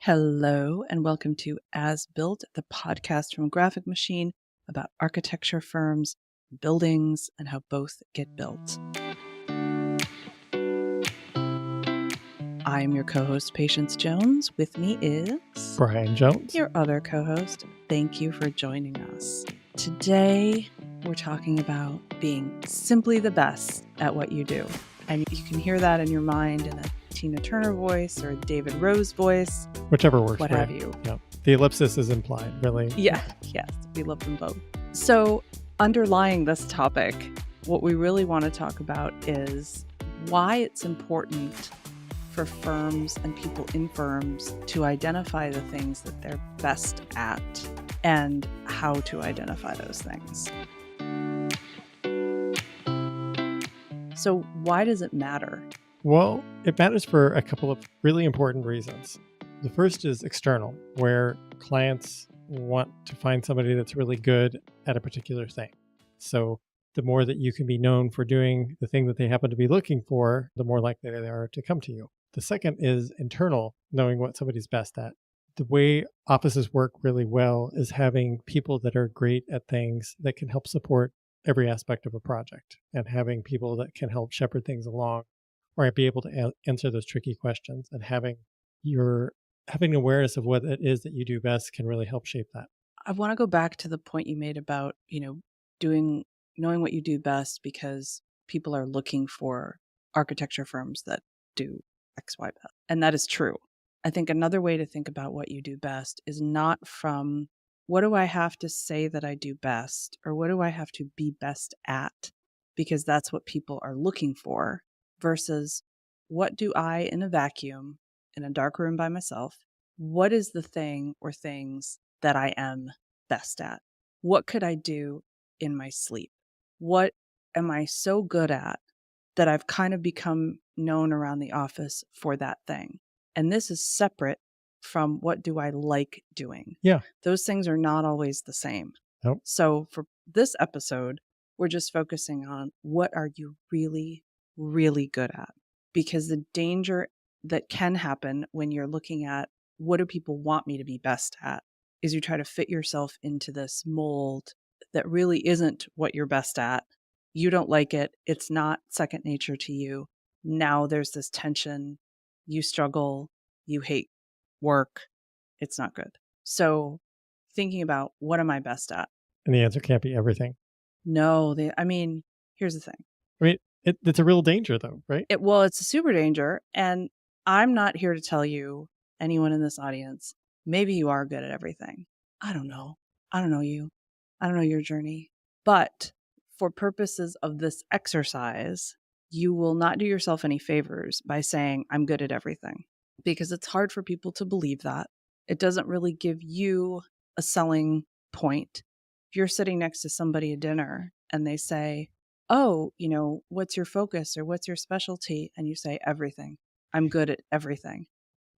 Hello, and welcome to As Built, the podcast from Graphic Machine about architecture firms, buildings, and how both get built. I am your co-host, Patience Jones. With me is Brian Jones, your other co-host. Thank you for joining us. Today, we're talking about being simply the best at what you do. And you can hear that in your mind in a Tina Turner voice or a David Rose voice. whichever works. What for have you. you. Yeah. The ellipsis is implied, really. Yes, we love them both. So underlying this topic, what we really want to talk about is why it's important for firms and people in firms to identify the things that they're best at and how to identify those things. So why does it matter? Well, it matters for a couple of really important reasons. The first is external, where clients want to find somebody that's really good at a particular thing. So the more that you can be known for doing the thing that they happen to be looking for, the more likely they are to come to you. The second is internal, knowing what somebody's best at. The way offices work really well is having people that are great at things that can help support every aspect of a project, and having people that can help shepherd things along or be able to answer those tricky questions, and having awareness of what it is that you do best can really help shape that. I want to go back to the point you made about, knowing what you do best because people are looking for architecture firms that do X, Y, best. And that is true. I think another way to think about what you do best is not from what do I have to say that I do best, or what do I have to be best at, because that's what people are looking for, versus what do I, in a vacuum, in a dark room by myself, what is the thing or things that I am best at? What could I do in my sleep? What am I so good at that I've kind of become known around the office for that thing? And this is separate from what do I like doing. Yeah. Those things are not always the same. Nope. So for this episode, we're just focusing on what are you really, really good at? Because the danger that can happen when you're looking at what do people want me to be best at is you try to fit yourself into this mold that really isn't what you're best at. You don't like it. It's not second nature to you. Now there's this tension. You struggle. You hate work. It's not good. So thinking about what am I best at? And the answer can't be everything. No, here's the thing. It's a real danger though, right? It's a super danger. And I'm not here to tell you, anyone in this audience, maybe you are good at everything. I don't know. I don't know you. I don't know your journey. But for purposes of this exercise, you will not do yourself any favors by saying, I'm good at everything, because it's hard for people to believe that. It doesn't really give you a selling point. If you're sitting next to somebody at dinner and they say, oh, what's your focus or what's your specialty? And you say, everything. I'm good at everything.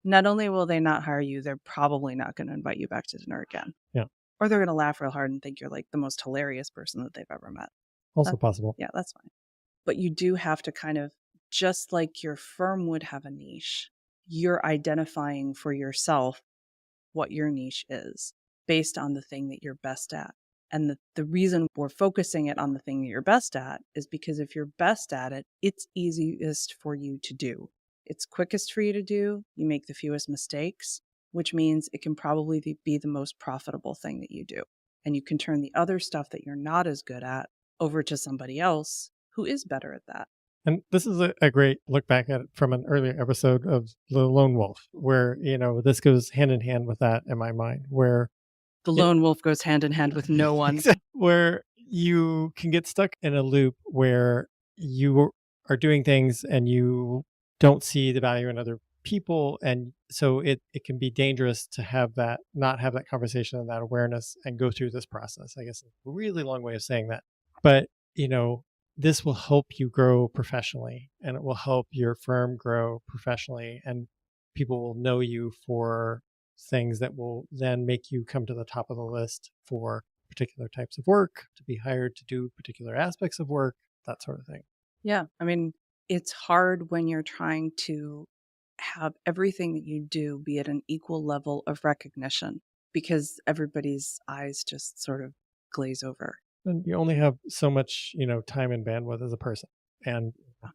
Not only will they not hire you, they're probably not going to invite you back to dinner again. Yeah. Or they're going to laugh real hard and think you're like the most hilarious person that they've ever met. Also possible. Yeah, that's fine. But you do have to kind of, just like your firm would have a niche, you're identifying for yourself what your niche is based on the thing that you're best at. And the reason we're focusing it on the thing that you're best at is because if you're best at it, it's easiest for you to do. It's quickest for you to do. You make the fewest mistakes, which means it can probably be the most profitable thing that you do. And you can turn the other stuff that you're not as good at over to somebody else who is better at that. And this is a great look back at it from an earlier episode of The Lone Wolf, where, this goes hand in hand with that in my mind, where the lone wolf goes hand in hand with no one. Where you can get stuck in a loop where you are doing things and you don't see the value in other people. And so it can be dangerous to not have that conversation and that awareness and go through this process. I guess a really long way of saying that. But, this will help you grow professionally, and it will help your firm grow professionally, and people will know you for things that will then make you come to the top of the list for particular types of work, to be hired to do particular aspects of work, that sort of thing. Yeah. It's hard when you're trying to have everything that you do be at an equal level of recognition because everybody's eyes just sort of glaze over. And you only have so much, time and bandwidth as a person. And Yeah.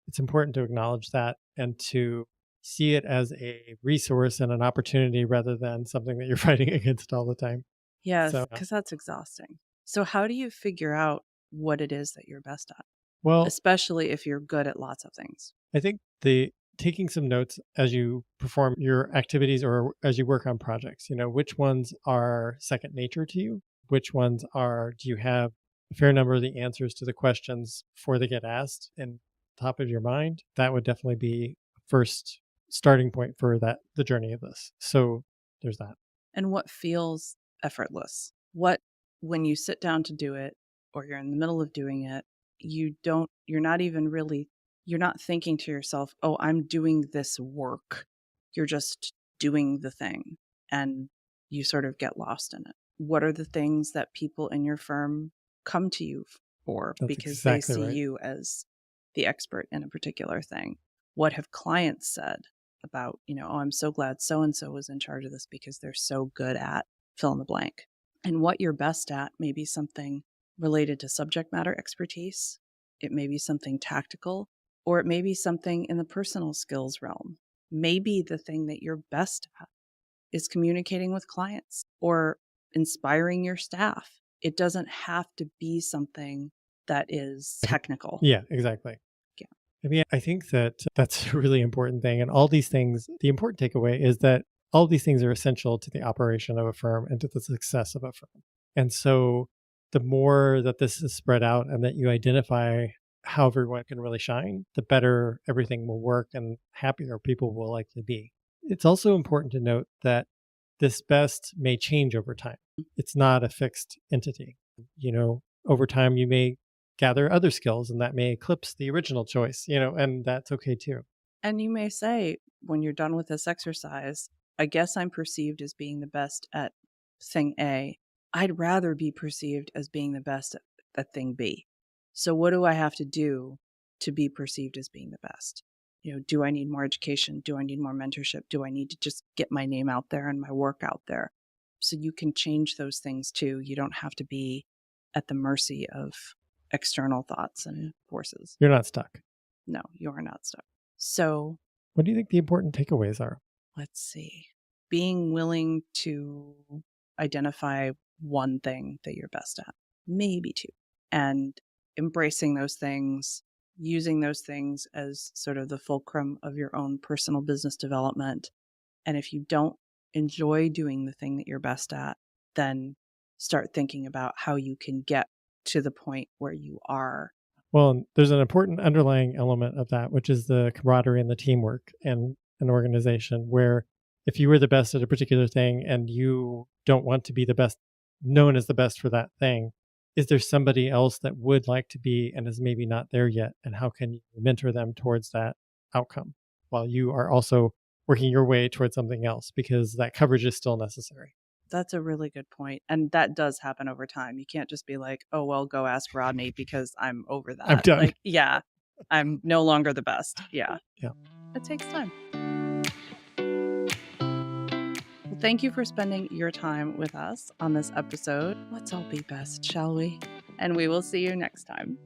it's important to acknowledge that and to see it as a resource and an opportunity rather than something that you're fighting against all the time. Yes, So, because that's exhausting. So, how do you figure out what it is that you're best at, well, especially if you're good at lots of things? I think the taking some notes as you perform your activities or as you work on projects, which ones are second nature to you? Which ones do you have a fair number of the answers to the questions before they get asked and top of your mind? That would definitely be a first starting point for the journey of this. So there's that. And what feels effortless? What, when you sit down to do it or you're in the middle of doing it, you're not even really, you're not thinking to yourself, oh, I'm doing this work. You're just doing the thing and you sort of get lost in it. What are the things that people in your firm come to you for That's because they exactly see right. you as the expert in a particular thing? What have clients said about, oh, I'm so glad so and so was in charge of this because they're so good at fill in the blank. And what you're best at may be something related to subject matter expertise, it may be something tactical, or it may be something in the personal skills realm. Maybe the thing that you're best at is communicating with clients or inspiring your staff. It doesn't have to be something that is technical. Yeah, exactly. Yeah. I mean, I think that that's a really important thing. And all these things, the important takeaway is that all these things are essential to the operation of a firm and to the success of a firm. And so the more that this is spread out and that you identify how everyone can really shine, the better everything will work and happier people will likely be. It's also important to note that this best may change over time. It's not a fixed entity. Over time, you may gather other skills and that may eclipse the original choice, and that's okay too. And you may say, when you're done with this exercise, I guess I'm perceived as being the best at thing A. I'd rather be perceived as being the best at thing B. So, what do I have to do to be perceived as being the best? Do I need more education? Do I need more mentorship? Do I need to just get my name out there and my work out there? So, you can change those things too. You don't have to be at the mercy of external thoughts and forces. You're not stuck. No, you are not stuck. So What do you think the important takeaways are? let's see. Being willing to identify one thing that you're best at, maybe two, and embracing those things, using those things as sort of the fulcrum of your own personal business development. And if you don't enjoy doing the thing that you're best at, then start thinking about how you can get to the point where you are. Well, there's an important underlying element of that, which is the camaraderie and the teamwork and an organization where if you were the best at a particular thing and you don't want to be the best, known as the best for that thing, is there somebody else that would like to be and is maybe not there yet? And how can you mentor them towards that outcome while you are also working your way towards something else because that coverage is still necessary? That's a really good point. And that does happen over time. You can't just be like, oh, well, go ask Rodney because I'm over I'm that. done. Like, yeah, I'm no longer the best. Yeah. Yeah. It takes time. Well, thank you for spending your time with us on this episode. Let's all be best, shall we? And we will see you next time.